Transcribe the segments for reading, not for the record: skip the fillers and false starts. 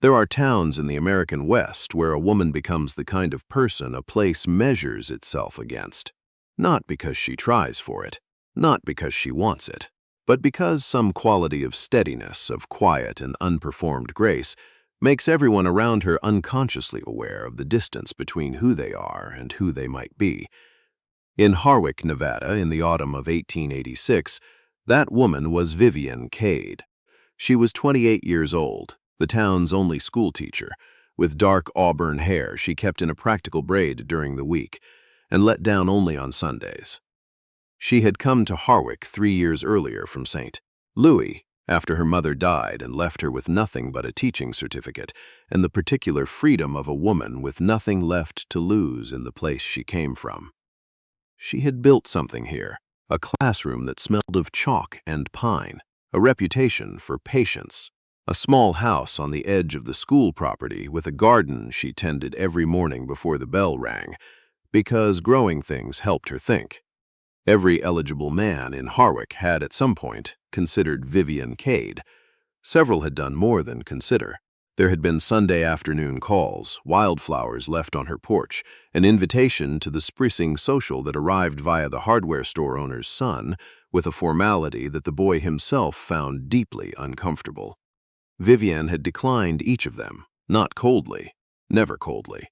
There are towns in the American West where a woman becomes the kind of person a place measures itself against. Not because she tries for it, not because she wants it, but because some quality of steadiness, of quiet and unperformed grace, makes everyone around her unconsciously aware of the distance between who they are and who they might be. In Harwick, Nevada, in the autumn of 1886, that woman was Vivienne Cade. She was 28 years old, the town's only schoolteacher. With dark auburn hair she kept in a practical braid during the week, and let down only on Sundays. She had come to Harwick 3 years earlier from St. Louis, after her mother died and left her with nothing but a teaching certificate and the particular freedom of a woman with nothing left to lose in the place she came from. She had built something here, a classroom that smelled of chalk and pine, a reputation for patience, a small house on the edge of the school property with a garden she tended every morning before the bell rang, because growing things helped her think. Every eligible man in Harwick had at some point considered Vivienne Cade. Several had done more than consider. There had been Sunday afternoon calls, wildflowers left on her porch, an invitation to the sprucing social that arrived via the hardware store owner's son, with a formality that the boy himself found deeply uncomfortable. Vivienne had declined each of them, not coldly, never coldly,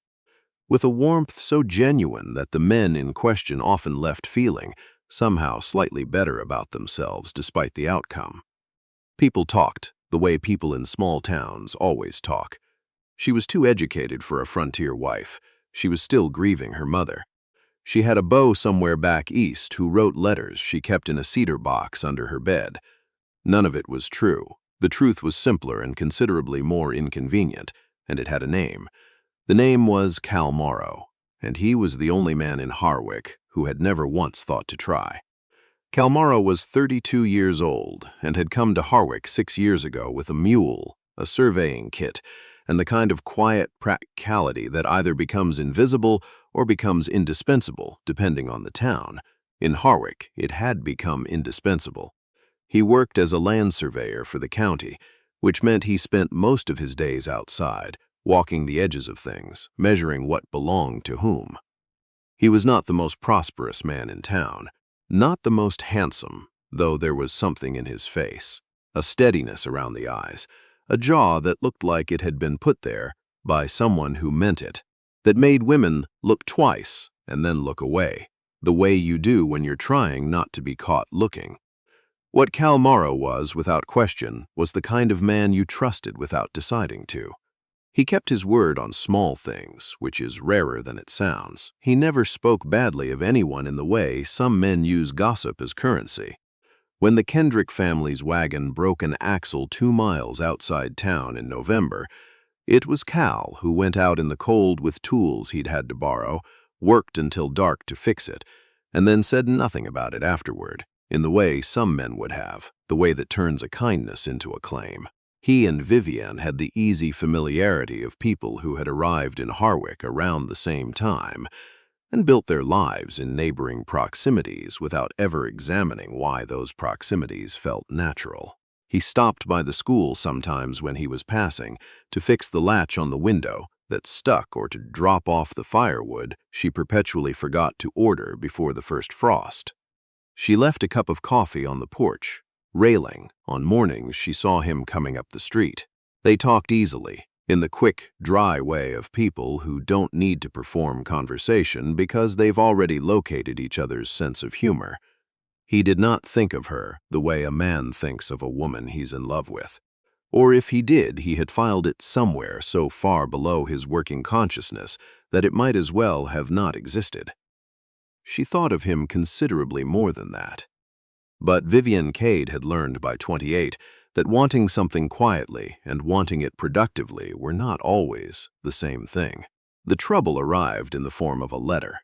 with a warmth so genuine that the men in question often left feeling somehow slightly better about themselves despite the outcome. People talked, the way people in small towns always talk. She was too educated for a frontier wife. She was still grieving her mother. She had a beau somewhere back east who wrote letters she kept in a cedar box under her bed. None of it was true. The truth was simpler and considerably more inconvenient, and it had a name. The name was Cal Morrow, and he was the only man in Harwick who had never once thought to try. Cal Morrow was 32 years old and had come to Harwick 6 years ago with a mule, a surveying kit, and the kind of quiet practicality that either becomes invisible or becomes indispensable, depending on the town. In Harwick, it had become indispensable. He worked as a land surveyor for the county, which meant he spent most of his days outside, walking the edges of things, measuring what belonged to whom. He was not the most prosperous man in town, not the most handsome, though there was something in his face, a steadiness around the eyes, a jaw that looked like it had been put there by someone who meant it, that made women look twice and then look away, the way you do when you're trying not to be caught looking. What Cal Morrow was, without question, was the kind of man you trusted without deciding to. He kept his word on small things, which is rarer than it sounds. He never spoke badly of anyone in the way some men use gossip as currency. When the Kendrick family's wagon broke an axle 2 miles outside town in November, it was Cal who went out in the cold with tools he'd had to borrow, worked until dark to fix it, and then said nothing about it afterward, in the way some men would have, the way that turns a kindness into a claim. He and Vivienne had the easy familiarity of people who had arrived in Harwick around the same time and built their lives in neighboring proximities without ever examining why those proximities felt natural. He stopped by the school sometimes when he was passing to fix the latch on the window that stuck or to drop off the firewood she perpetually forgot to order before the first frost. She left a cup of coffee on the porch, railing on mornings she saw him coming up the street. They talked easily, in the quick, dry way of people who don't need to perform conversation because they've already located each other's sense of humor. He did not think of her the way a man thinks of a woman he's in love with. Or if he did, he had filed it somewhere so far below his working consciousness that it might as well have not existed. She thought of him considerably more than that. But Vivienne Cade had learned by 28 that wanting something quietly and wanting it productively were not always the same thing. The trouble arrived in the form of a letter.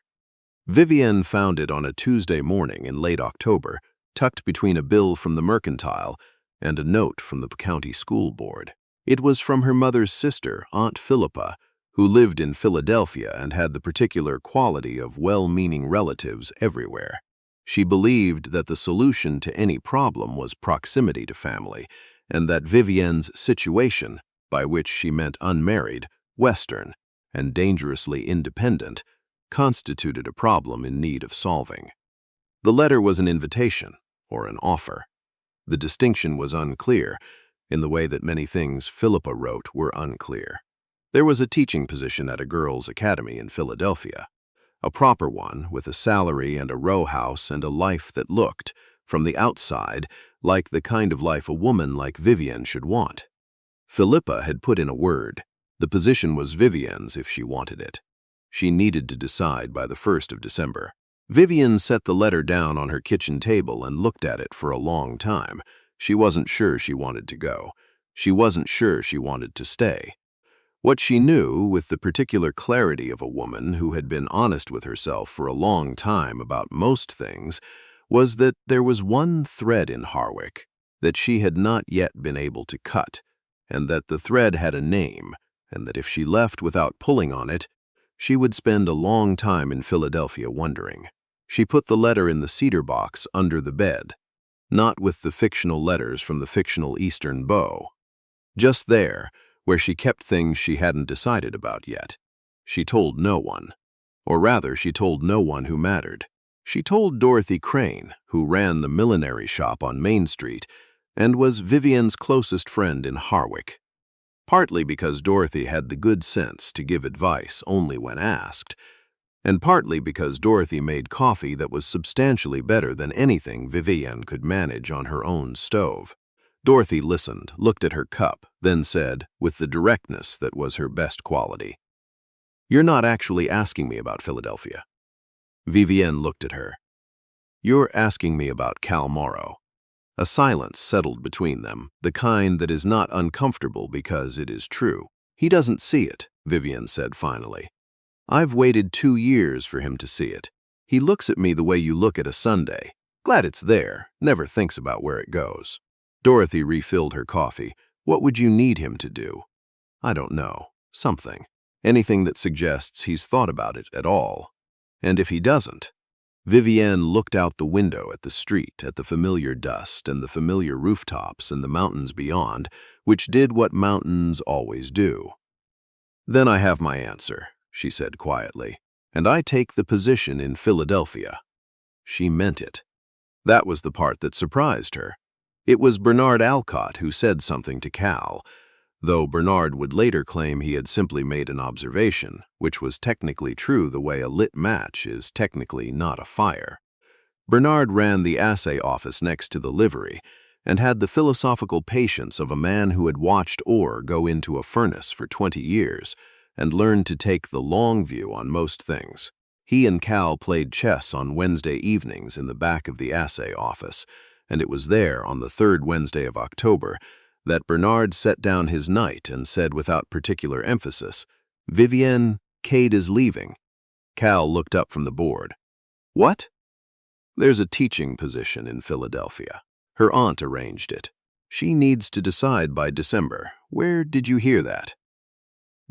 Vivienne found it on a Tuesday morning in late October, tucked between a bill from the Mercantile and a note from the county school board. It was from her mother's sister, Aunt Philippa, who lived in Philadelphia and had the particular quality of well-meaning relatives everywhere. She believed that the solution to any problem was proximity to family, and that Vivienne's situation by which she meant unmarried, Western, and dangerously independent, constituted a problem in need of solving. The letter was an invitation, or an offer. The distinction was unclear, in the way that many things Philippa wrote were unclear. There was a teaching position at a girls' academy in Philadelphia, a proper one with a salary and a row house and a life that looked, from the outside, like the kind of life a woman like Vivienne should want. Philippa had put in a word. The position was Vivienne's if she wanted it. She needed to decide by the 1st of December. Vivienne set the letter down on her kitchen table and looked at it for a long time. She wasn't sure she wanted to go. She wasn't sure she wanted to stay. What she knew, with the particular clarity of a woman who had been honest with herself for a long time about most things, was that there was one thread in Harwick that she had not yet been able to cut, and that the thread had a name, and that if she left without pulling on it, she would spend a long time in Philadelphia wondering. She put the letter in the cedar box under the bed, not with the fictional letters from the fictional Eastern Beau. Just there, where she kept things she hadn't decided about yet. She told no one. Or rather, she told no one who mattered. She told Dorothy Crane, who ran the millinery shop on Main Street, and was Vivienne's closest friend in Harwick. Partly because Dorothy had the good sense to give advice only when asked, and partly because Dorothy made coffee that was substantially better than anything Vivienne could manage on her own stove. Dorothy listened, looked at her cup, then said, with the directness that was her best quality, "You're not actually asking me about Philadelphia." Vivienne looked at her. "You're asking me about Cal Morrow." A silence settled between them, the kind that is not uncomfortable because it is true. "He doesn't see it," Vivienne said finally. "I've waited 2 years for him to see it. He looks at me the way you look at a sundae. Glad it's there, never thinks about where it goes." Dorothy refilled her coffee. "What would you need him to do?" "I don't know. Something. Anything that suggests he's thought about it at all. And if he doesn't—" Vivienne looked out the window at the street, at the familiar dust and the familiar rooftops and the mountains beyond, which did what mountains always do. "Then I have my answer," she said quietly, "and I take the position in Philadelphia." She meant it. That was the part that surprised her. It was Bernard Alcott who said something to Cal, though Bernard would later claim he had simply made an observation, which was technically true the way a lit match is technically not a fire. Bernard ran the assay office next to the livery and had the philosophical patience of a man who had watched ore go into a furnace for 20 years and learned to take the long view on most things. He and Cal played chess on Wednesday evenings in the back of the assay office, and it was there on the 3rd Wednesday of October that Bernard set down his knight and said without particular emphasis, "Vivienne, Cade is leaving." Cal looked up from the board. "What?" "There's a teaching position in Philadelphia. Her aunt arranged it. She needs to decide by December. Where did you hear that?"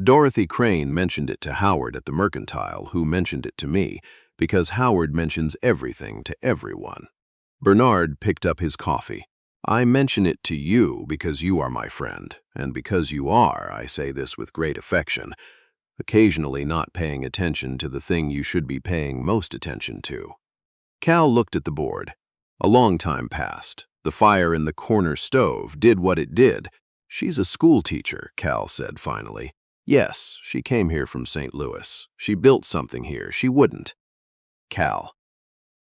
"Dorothy Crane mentioned it to Howard at the Mercantile, who mentioned it to me, because Howard mentions everything to everyone." Bernard picked up his coffee. "I mention it to you because you are my friend, and because you are, I say this with great affection, occasionally not paying attention to the thing you should be paying most attention to." Cal looked at the board. A long time passed. The fire in the corner stove did what it did. "She's a schoolteacher," Cal said finally. "Yes, she came here from St. Louis. She built something here. She wouldn't." "Cal."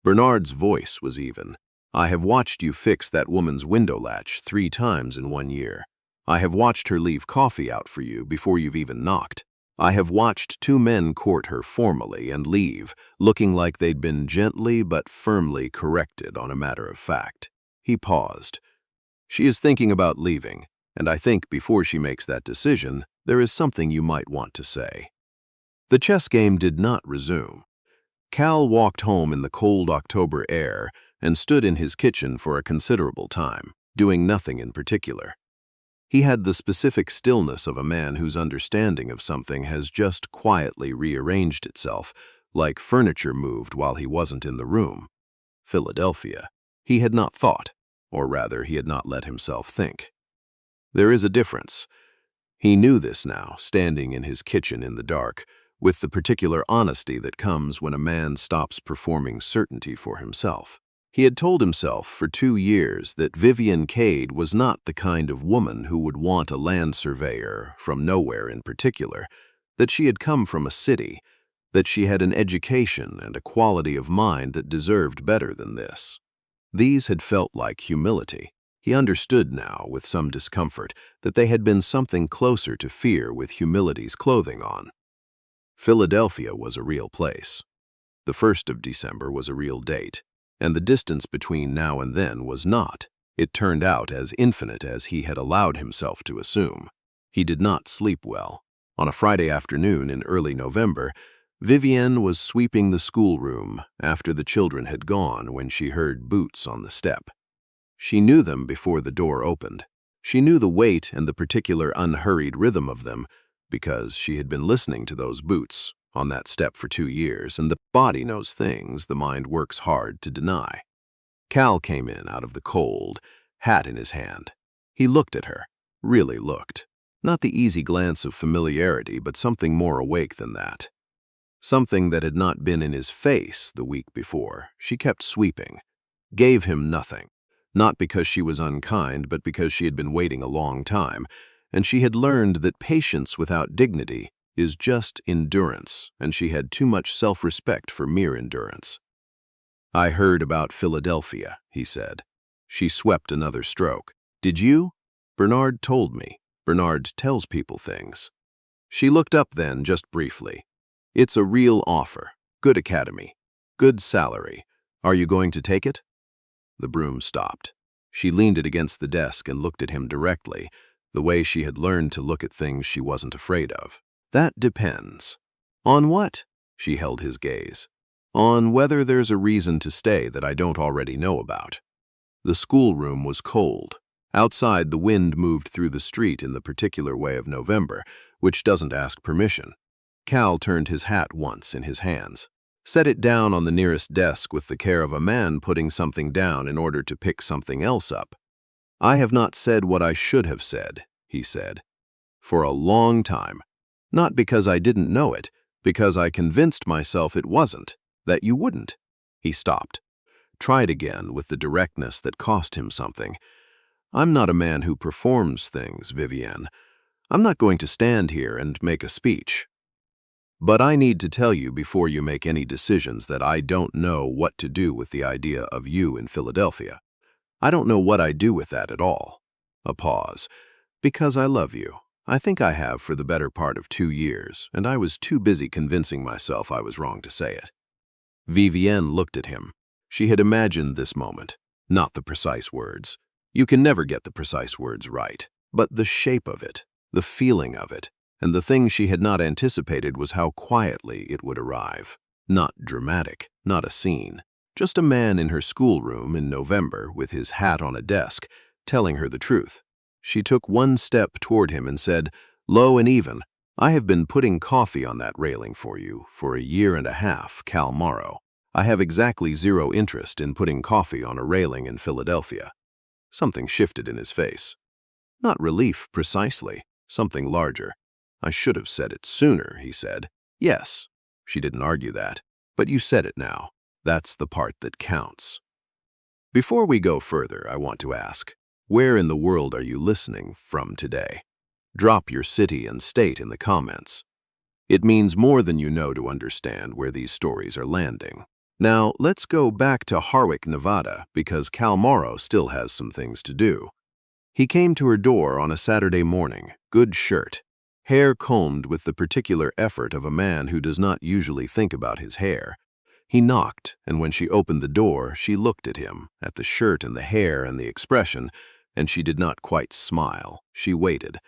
Bernard's voice was even. "I have watched you fix that woman's window latch 3 times in 1 year. I have watched her leave coffee out for you before you've even knocked. I have watched 2 men court her formally and leave, looking like they'd been gently but firmly corrected on a matter of fact." He paused. "She is thinking about leaving, and I think before she makes that decision, there is something you might want to say." The chess game did not resume. Cal walked home in the cold October air and stood in his kitchen for a considerable time, doing nothing in particular. He had the specific stillness of a man whose understanding of something has just quietly rearranged itself, like furniture moved while he wasn't in the room. Philadelphia. He had not thought, or rather he had not let himself think. There is a difference. He knew this now, standing in his kitchen in the dark, with the particular honesty that comes when a man stops performing certainty for himself. He had told himself for 2 years that Vivienne Cade was not the kind of woman who would want a land surveyor, from nowhere in particular, that she had come from a city, that she had an education and a quality of mind that deserved better than this. These had felt like humility. He understood now, with some discomfort, that they had been something closer to fear with humility's clothing on. Philadelphia was a real place. The 1st of December was a real date, and the distance between now and then was not. It turned out as infinite as he had allowed himself to assume. He did not sleep well. On a Friday afternoon in early November, Vivienne was sweeping the schoolroom after the children had gone when she heard boots on the step. She knew them before the door opened. She knew the weight and the particular unhurried rhythm of them because she had been listening to those boots on that step for 2 years, and the body knows things the mind works hard to deny. Cal came in out of the cold, hat in his hand. He looked at her, really looked. Not the easy glance of familiarity, but something more awake than that. Something that had not been in his face the week before. She kept sweeping. Gave him nothing. Not because she was unkind, but because she had been waiting a long time, and she had learned that patience without dignity is just endurance, and she had too much self-respect for mere endurance. "I heard about Philadelphia," he said. She swept another stroke. "Did you?" "Bernard told me. Bernard tells people things." She looked up then, just briefly. "It's a real offer. Good academy. Good salary. Are you going to take it?" The broom stopped. She leaned it against the desk and looked at him directly, the way she had learned to look at things she wasn't afraid of. "That depends." "On what?" She held his gaze. "On whether there's a reason to stay that I don't already know about." The schoolroom was cold. Outside, the wind moved through the street in the particular way of November, which doesn't ask permission. Cal turned his hat once in his hands. Set it down on the nearest desk with the care of a man putting something down in order to pick something else up. "I have not said what I should have said," he said, "for a long time. Not because I didn't know it, because I convinced myself it wasn't, that you wouldn't." He stopped. Tried again with the directness that cost him something. "I'm not a man who performs things, Vivienne. I'm not going to stand here and make a speech. But I need to tell you before you make any decisions that I don't know what to do with the idea of you in Philadelphia. I don't know what I do with that at all." A pause. "Because I love you. I think I have for the better part of 2 years, and I was too busy convincing myself I was wrong to say it." Vivienne looked at him. She had imagined this moment, not the precise words. You can never get the precise words right, but the shape of it, the feeling of it, and the thing she had not anticipated was how quietly it would arrive. Not dramatic, not a scene. Just a man in her schoolroom in November with his hat on a desk, telling her the truth. She took one step toward him and said, "Low and even, I have been putting coffee on that railing for you for 1.5 years, Cal Morrow. I have exactly 0 interest in putting coffee on a railing in Philadelphia." Something shifted in his face. Not relief, precisely. Something larger. "I should have said it sooner," he said. "Yes." She didn't argue that. "But you said it now. That's the part that counts." Before we go further, I want to ask, where in the world are you listening from today? Drop your city and state in the comments. It means more than you know to understand where these stories are landing. Now, let's go back to Harwick, Nevada, because Cal Morrow still has some things to do. He came to her door on a Saturday morning, good shirt, hair combed with the particular effort of a man who does not usually think about his hair. He knocked, and when she opened the door, she looked at him, at the shirt and the hair and the expression, and she did not quite smile. She waited.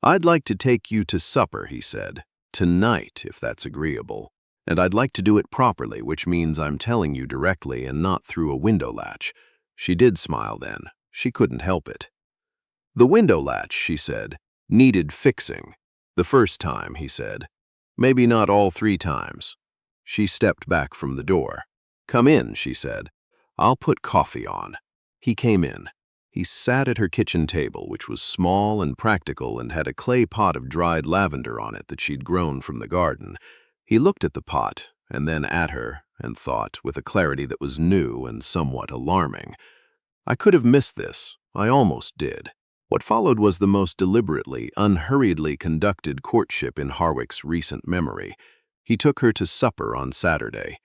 "I'd like to take you to supper," he said. "Tonight, if that's agreeable. And I'd like to do it properly, which means I'm telling you directly and not through a window latch." She did smile then. She couldn't help it. "The window latch," she said, "needed fixing. The first time," he said. "Maybe not all 3 times." She stepped back from the door. "Come in," she said. "I'll put coffee on." He came in. He sat at her kitchen table, which was small and practical and had a clay pot of dried lavender on it that she'd grown from the garden. He looked at the pot and then at her and thought, with a clarity that was new and somewhat alarming, I could have missed this. I almost did. What followed was the most deliberately, unhurriedly conducted courtship in Harwick's recent memory. He took her to supper on Saturday.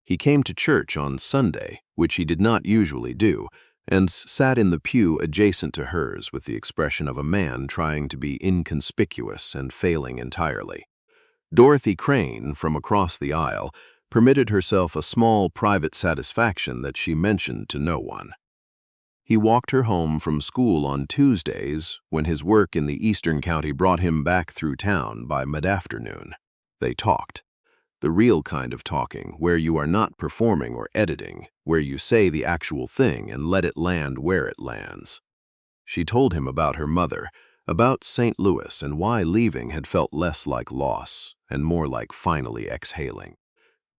He came to church on Sunday, which he did not usually do, and sat in the pew adjacent to hers with the expression of a man trying to be inconspicuous and failing entirely. Dorothy Crane, from across the aisle, permitted herself a small private satisfaction that she mentioned to no one. He walked her home from school on Tuesdays when his work in the eastern county brought him back through town by mid-afternoon. They talked. The real kind of talking, where you are not performing or editing, where you say the actual thing and let it land where it lands. She told him about her mother, about St. Louis and why leaving had felt less like loss and more like finally exhaling.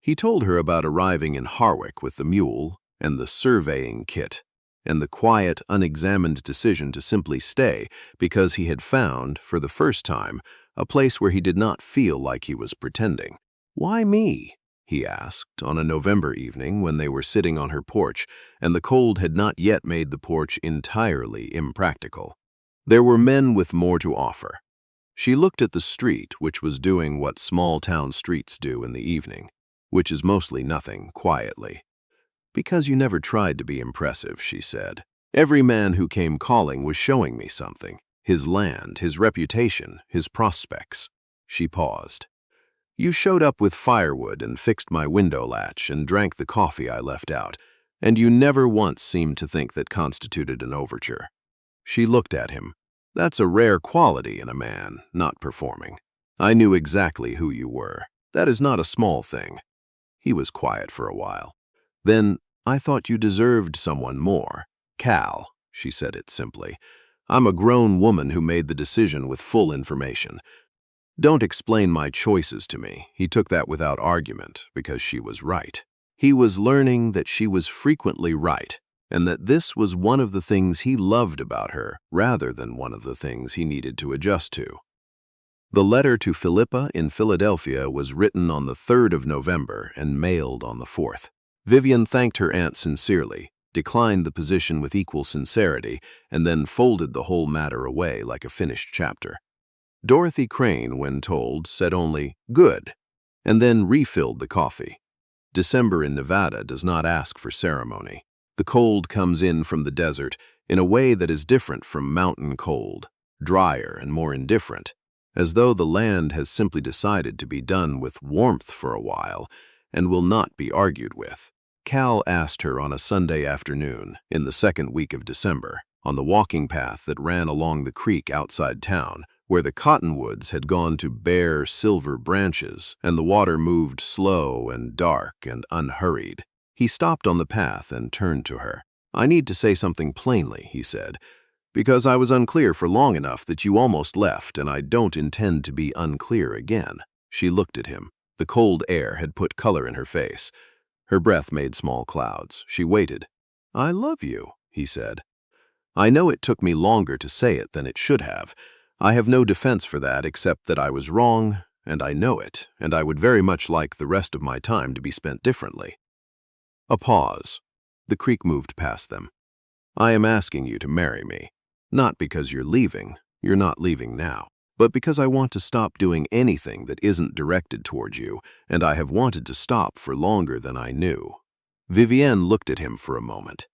He told her about arriving in Harwick with the mule and the surveying kit, and the quiet, unexamined decision to simply stay because he had found, for the first time, a place where he did not feel like he was pretending. "Why me?" he asked on a November evening when they were sitting on her porch and the cold had not yet made the porch entirely impractical. There were men with more to offer. She looked at the street, which was doing what small-town streets do in the evening, which is mostly nothing, quietly. "Because you never tried to be impressive," she said. "Every man who came calling was showing me something. His land, his reputation, his prospects." She paused. "You showed up with firewood and fixed my window latch and drank the coffee I left out, and you never once seemed to think that constituted an overture." She looked at him. "That's a rare quality in a man, not performing. I knew exactly who you were. That is not a small thing." He was quiet for a while. "Then I thought you deserved someone more. Cal," she said it simply. "I'm a grown woman who made the decision with full information. Don't explain my choices to me." He took that without argument, because she was right. He was learning that she was frequently right, and that this was one of the things he loved about her, rather than one of the things he needed to adjust to. The letter to Philippa in Philadelphia was written on the 3rd of November and mailed on the 4th. Vivienne thanked her aunt sincerely, declined the position with equal sincerity, and then folded the whole matter away like a finished chapter. Dorothy Crane, when told, said only, "Good," and then refilled the coffee. December in Nevada does not ask for ceremony. The cold comes in from the desert in a way that is different from mountain cold, drier and more indifferent, as though the land has simply decided to be done with warmth for a while and will not be argued with. Cal asked her on a Sunday afternoon, in the second week of December, on the walking path that ran along the creek outside town, where the cottonwoods had gone to bare silver branches and the water moved slow and dark and unhurried. He stopped on the path and turned to her. "I need to say something plainly," he said, "because I was unclear for long enough that you almost left, and I don't intend to be unclear again." She looked at him. The cold air had put color in her face. Her breath made small clouds. She waited. "I love you," he said. "I know it took me longer to say it than it should have. I have no defense for that except that I was wrong, and I know it, and I would very much like the rest of my time to be spent differently." A pause. The creek moved past them. "I am asking you to marry me, not because you're not leaving now, but because I want to stop doing anything that isn't directed towards you, and I have wanted to stop for longer than I knew." Vivienne looked at him for a moment.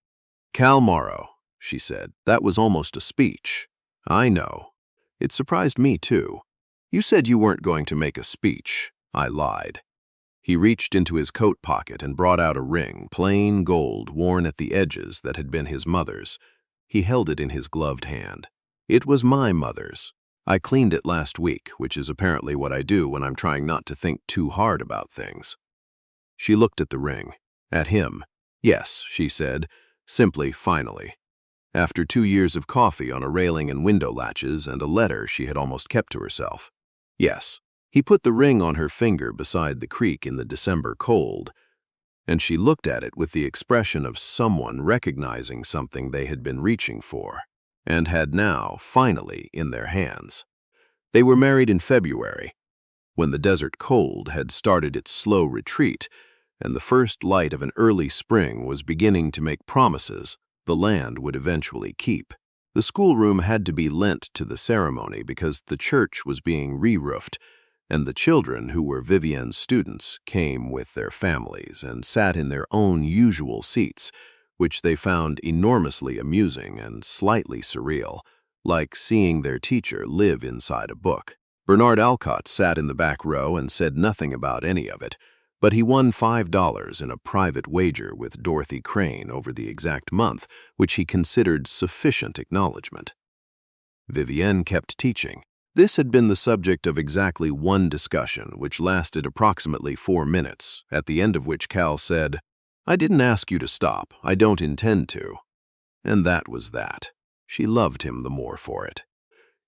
"Cal Morrow," she said, "that was almost a speech." "I know. It surprised me, too. You said you weren't going to make a speech." I lied. He reached into his coat pocket and brought out a ring, plain gold, worn at the edges, that had been his mother's. He held it in his gloved hand. "It was my mother's. I cleaned it last week, which is apparently what I do when I'm trying not to think too hard about things." She looked at the ring. At him. "Yes," she said, simply, finally. After 2 years of coffee on a railing and window latches and a letter she had almost kept to herself. "Yes." He put the ring on her finger beside the creek in the December cold. and she looked at it with the expression of someone recognizing something they had been reaching for, and had now, finally, in their hands. They were married in February, when the desert cold had started its slow retreat, and the first light of an early spring was beginning to make promises the land would eventually keep. The schoolroom had to be lent to the ceremony because the church was being re-roofed, and the children who were Vivienne's students came with their families and sat in their own usual seats, which they found enormously amusing and slightly surreal, like seeing their teacher live inside a book. Bernard Alcott sat in the back row and said nothing about any of it, but he won $5 in a private wager with Dorothy Crane over the exact month, which he considered sufficient acknowledgement. Vivienne kept teaching. This had been the subject of exactly one discussion, which lasted approximately 4 minutes, at the end of which Cal said, "I didn't ask you to stop. I don't intend to." And that was that. She loved him the more for it.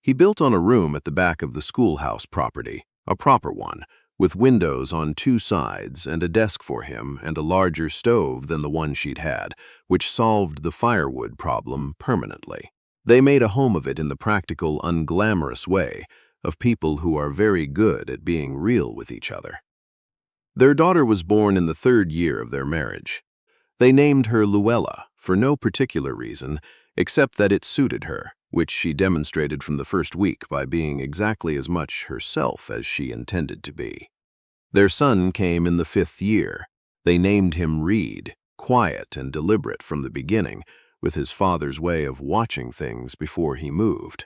He built on a room at the back of the schoolhouse property, a proper one, with windows on 2 sides and a desk for him and a larger stove than the one she'd had, which solved the firewood problem permanently. They made a home of it in the practical, unglamorous way of people who are very good at being real with each other. Their daughter was born in the 3rd year of their marriage. They named her Luella for no particular reason, except that it suited her, which she demonstrated from the first week by being exactly as much herself as she intended to be. Their son came in the 5th year. They named him Reed, quiet and deliberate from the beginning, with his father's way of watching things before he moved.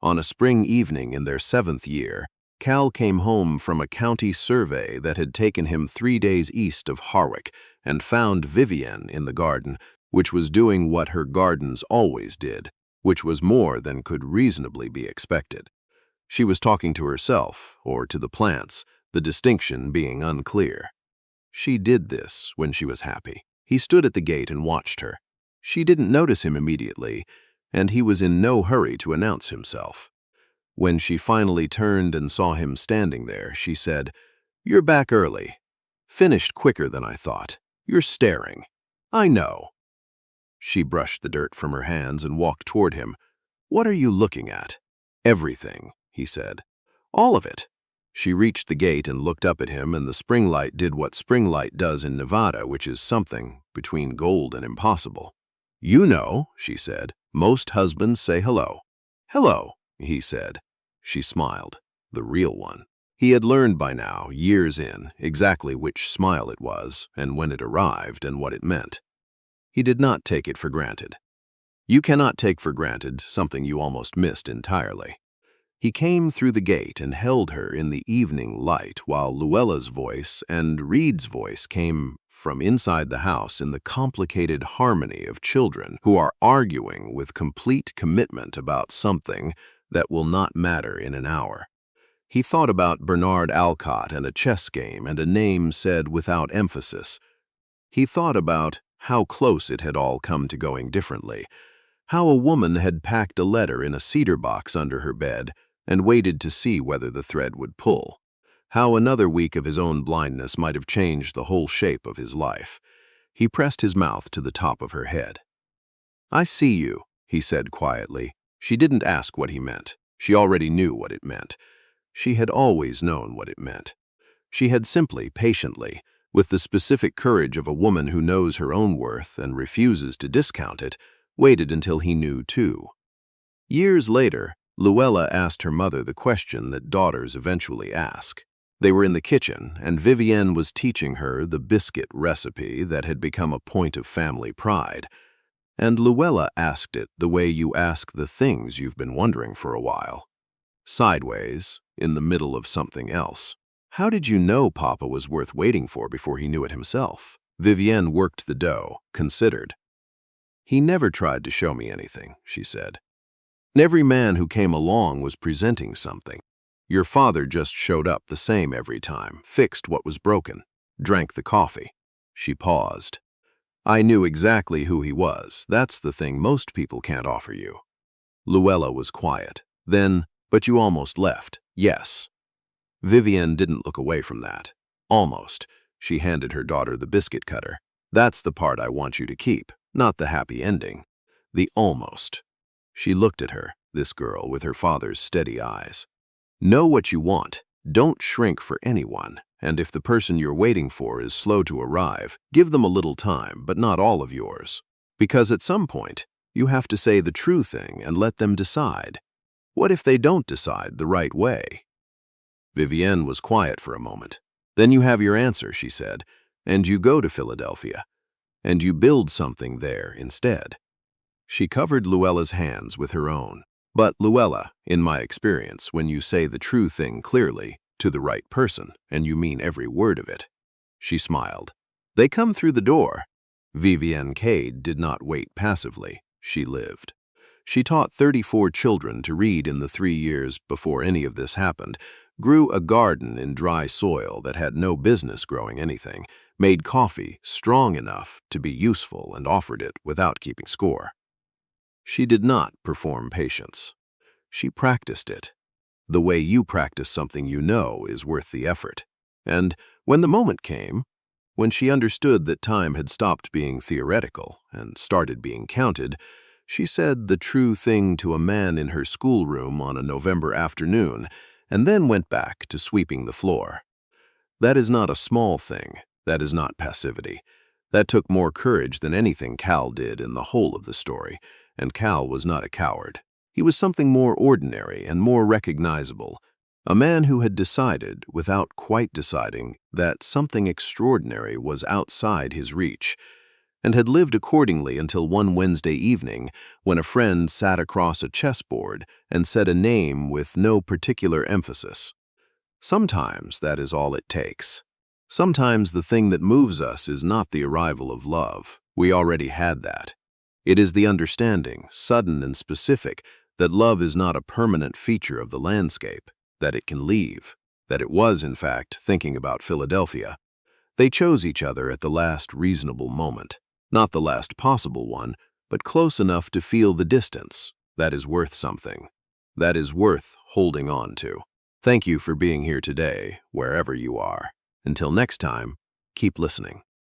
On a spring evening in their 7th year, Cal came home from a county survey that had taken him 3 days east of Harwick and found Vivienne in the garden, which was doing what her gardens always did, which was more than could reasonably be expected. She was talking to herself, or to the plants, the distinction being unclear. She did this when she was happy. He stood at the gate and watched her. She didn't notice him immediately, and he was in no hurry to announce himself. When she finally turned and saw him standing there, she said, "You're back early. Finished quicker than I thought. You're staring. I know." She brushed the dirt from her hands and walked toward him. "What are you looking at?" "Everything," he said. "All of it." She reached the gate and looked up at him, and the spring light did what spring light does in Nevada, which is something between gold and impossible. "You know," she said, "most husbands say hello." "Hello," he said. She smiled, the real one. He had learned by now, years in, exactly which smile it was, and when it arrived, and what it meant. He did not take it for granted. You cannot take for granted something you almost missed entirely. He came through the gate and held her in the evening light while Luella's voice and Reed's voice came from inside the house in the complicated harmony of children who are arguing with complete commitment about something that will not matter in an hour. He thought about Bernard Alcott and a chess game and a name said without emphasis. He thought about how close it had all come to going differently, how a woman had packed a letter in a cedar box under her bed and waited to see whether the thread would pull, how another week of his own blindness might have changed the whole shape of his life. He pressed his mouth to the top of her head. "I see you," he said quietly. She didn't ask what he meant. She already knew what it meant. She had always known what it meant. She had simply, patiently, with the specific courage of a woman who knows her own worth and refuses to discount it, waited until he knew too. Years later, Luella asked her mother the question that daughters eventually ask. They were in the kitchen, and Vivienne was teaching her the biscuit recipe that had become a point of family pride. And Luella asked it the way you ask the things you've been wondering for a while. Sideways, in the middle of something else. "How did you know Papa was worth waiting for before he knew it himself?" Vivienne worked the dough, considered. "He never tried to show me anything," she said. "Every man who came along was presenting something. Your father just showed up the same every time, fixed what was broken, drank the coffee." She paused. "I knew exactly who he was. That's the thing most people can't offer you." Luella was quiet. Then, "But you almost left." "Yes." Vivienne didn't look away from that. Almost. She handed her daughter the biscuit cutter. "That's the part I want you to keep, not the happy ending. The almost." She looked at her, this girl, with her father's steady eyes. "Know what you want. Don't shrink for anyone. And if the person you're waiting for is slow to arrive, give them a little time, but not all of yours. Because at some point, you have to say the true thing and let them decide. What if they don't decide the right way?" Vivienne was quiet for a moment. "Then you have your answer," she said, "and you go to Philadelphia, and you build something there instead." She covered Luella's hands with her own. "But, Luella, in my experience, when you say the true thing clearly, to the right person, and you mean every word of it." She smiled. "They come through the door." Vivienne Cade did not wait passively. She lived. She taught 34 children to read in the 3 years before any of this happened, grew a garden in dry soil that had no business growing anything, made coffee strong enough to be useful and offered it without keeping score. She did not perform patience. She practiced it. The way you practice something you know is worth the effort. And when the moment came, when she understood that time had stopped being theoretical and started being counted, she said the true thing to a man in her schoolroom on a November afternoon, and then went back to sweeping the floor. That is not a small thing. That is not passivity. That took more courage than anything Cal did in the whole of the story, and Cal was not a coward. He was something more ordinary and more recognizable, a man who had decided, without quite deciding, that something extraordinary was outside his reach, and had lived accordingly until one Wednesday evening when a friend sat across a chessboard and said a name with no particular emphasis. Sometimes that is all it takes. Sometimes the thing that moves us is not the arrival of love. We already had that. It is the understanding, sudden and specific, that love is not a permanent feature of the landscape, that it can leave, that it was, in fact, thinking about Philadelphia. They chose each other at the last reasonable moment, not the last possible one, but close enough to feel the distance. That is worth something. That is worth holding on to. Thank you for being here today, wherever you are. Until next time, keep listening.